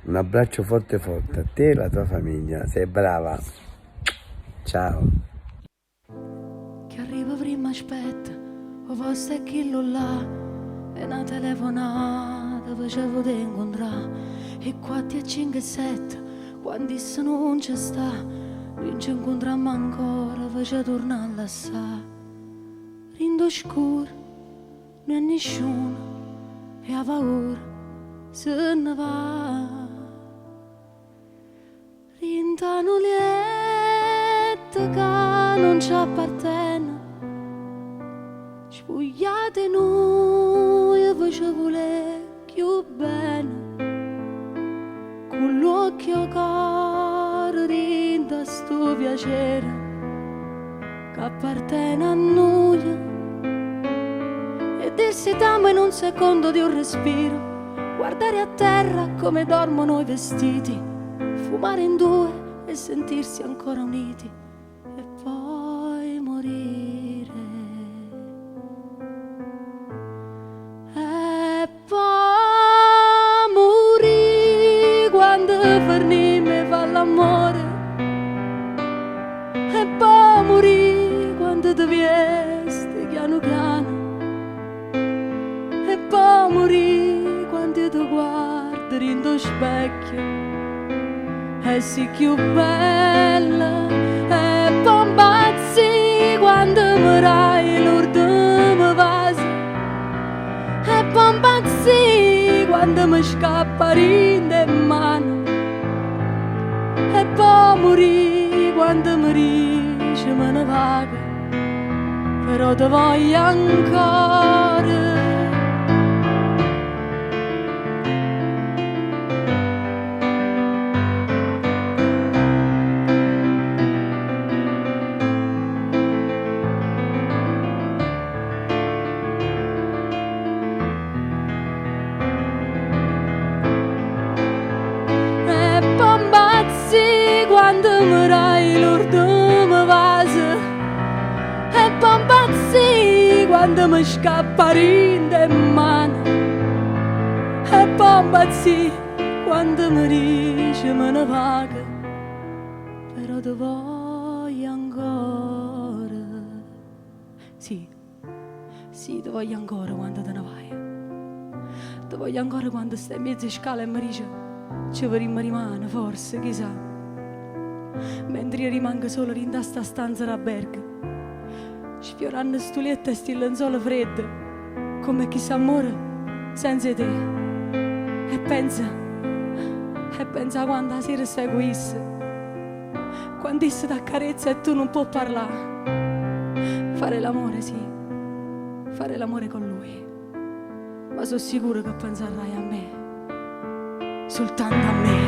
Un abbraccio forte forte a te e alla tua famiglia, sei brava. Ciao. Che arriva prima aspetta, o forse è chi lo là, e una telefonata facevo te incontrare, e 4 e 5 e 7, quando se non ci sta, non ci incontriamo ancora, face tornare a lassà. Rindo scuro, non è nessuno, e ha paura, se ne va. Rintano liette che non ci appartiene, spogliate noi e facevo le più bene, con l'occhio caro rinta sto piacere che appartiene a noi, e dirsi t'amo in un secondo di un respiro, guardare a terra come dormono i vestiti, fumare in due e sentirsi ancora uniti, e poi morire. E poi morire quando Ferni mi fa l'amore, e poi morire quando ti vesti piano piano, e poi morire quando ti guardi in tuo specchio e sei più bella, e poi imbazzi quando morai l'ultima vasi, e poi imbazzi quando mi scappa rinda in mano, e poi morì quando mi dice me ne vaga, però ti voglio ancora. Quando morai l'ultima vase, e poi imbazzi quando mi scappa rinda in mano, e poi imbazzi quando mi dice me ne vaga, però ti voglio ancora. Sì, sì, ti voglio ancora quando te ne vai, ti voglio ancora quando stai in mezzo a scala e mi dice ci vorremmo rimane, forse, chissà, mentre io rimango solo in sta stanza d'albergo, sfiorando stulette e sti lenzuola fredde, come chi s'amore senza te, e pensa a quando la sera stai con essa, quando essa ti accarezza e tu non puoi parlare, fare l'amore, sì, fare l'amore con lui, ma sono sicuro che penserai a me, soltanto a me.